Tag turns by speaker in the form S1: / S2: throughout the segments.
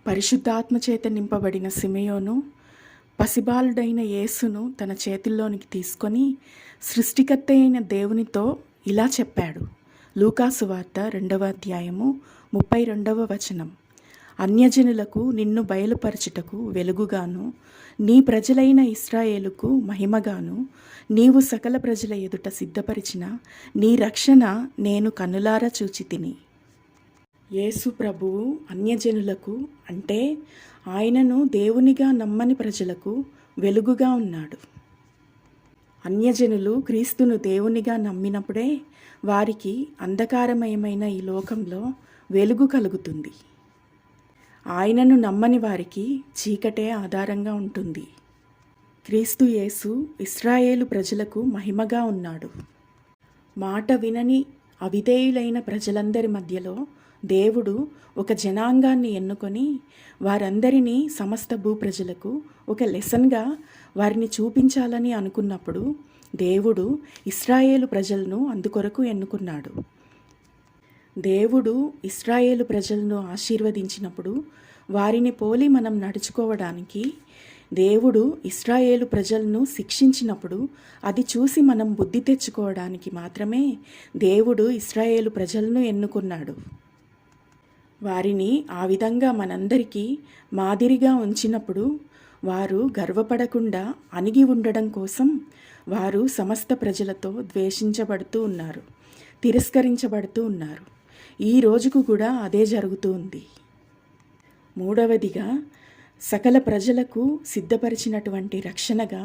S1: పరిశుద్ధాత్మ చేత నింపబడిన సిమెయోను పసిబాలుడైన యేసును తన చేతుల్లోనికి తీసుకొని సృష్టికర్త అయిన దేవునితో ఇలా చెప్పాడు. లూకాసు వార్త 2వ అధ్యాయము 32వ వచనం. అన్యజనులకు నిన్ను బయలుపరచుటకు వెలుగుగాను, నీ ప్రజలైన ఇశ్రాయేలుకు మహిమగాను, నీవు సకల ప్రజల ఎదుట సిద్ధపరిచిన నీ రక్షణ నేను కన్నులారా చూచితిని. యేసు ప్రభువు అన్యజనులకు అంటే ఆయనను దేవునిగా నమ్మని ప్రజలకు వెలుగుగా ఉన్నాడు. అన్యజనులు క్రీస్తును దేవునిగా నమ్మినప్పుడే వారికి అంధకారమయమైన ఈ లోకంలో వెలుగు కలుగుతుంది. ఆయనను నమ్మని వారికి చీకటే ఆధారంగా ఉంటుంది. క్రీస్తు యేసు ఇశ్రాయేలు ప్రజలకు మహిమగా ఉన్నాడు. మాట వినని అవిధేయులైన ప్రజలందరి మధ్యలో దేవుడు ఒక జనాంగాన్ని ఎన్నుకొని వారందరినీ సమస్త భూప్రజలకు ఒక లెసన్గా వారిని చూపించాలని అనుకున్నప్పుడు దేవుడు ఇశ్రాయేలు ప్రజలను అందుకొరకు ఎన్నుకున్నాడు. దేవుడు ఇశ్రాయేలు ప్రజలను ఆశీర్వదించినప్పుడు వారిని పోలి మనం నడుచుకోవడానికి, దేవుడు ఇశ్రాయేలు ప్రజలను శిక్షించినప్పుడు అది చూసి మనం బుద్ధి తెచ్చుకోవడానికి మాత్రమే దేవుడు ఇశ్రాయేలు ప్రజలను ఎన్నుకున్నాడు. వారిని ఆ విధంగా మనందరికీ మాదిరిగా ఉంచినప్పుడు వారు గర్వపడకుండా అణిగి ఉండడం కోసం వారు సమస్త ప్రజలతో ద్వేషించబడుతూ ఉన్నారు, తిరస్కరించబడుతూ ఉన్నారు. ఈ రోజుకు కూడా అదే జరుగుతూ ఉంది. మూడవదిగా, సకల ప్రజలకు సిద్ధపరిచినటువంటి రక్షణగా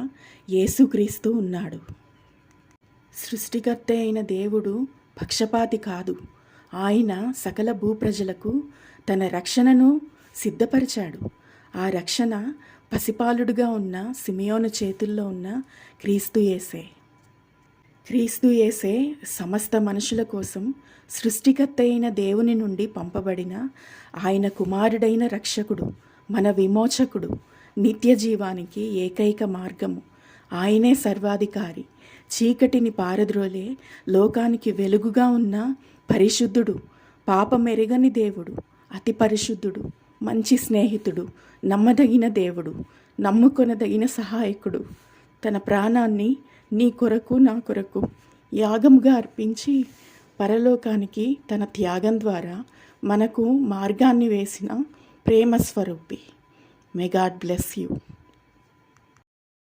S1: యేసుక్రీస్తు ఉన్నాడు. సృష్టికర్త అయిన దేవుడు పక్షపాతి కాదు. ఆయన సకల భూప్రజలకు తన రక్షణను సిద్ధపరిచాడు. ఆ రక్షణ పసిపాలుడుగా ఉన్న సిమెయోను చేతుల్లో ఉన్న క్రీస్తు యేసే. క్రీస్తు యేసే సమస్త మనుషుల కోసం సృష్టికర్త అయిన దేవుని నుండి పంపబడిన ఆయన కుమారుడైన రక్షకుడు, మన విమోచకుడు, నిత్య జీవానికి ఏకైక మార్గము. ఆయనే సర్వాధికారి, చీకటిని పారద్రోలే లోకానికి వెలుగుగా ఉన్న పరిశుద్ధుడు, పాపమెరగని దేవుడు, అతి పరిశుద్ధుడు, మంచి స్నేహితుడు, నమ్మదగిన దేవుడు, నమ్ముకొనదగిన సహాయకుడు. తన ప్రాణాన్ని నీ కొరకు నా కొరకు యాగముగా అర్పించి పరలోకానికి తన త్యాగం ద్వారా మనకు మార్గాన్ని వేసిన ప్రేమ స్వరూపి. May God bless you.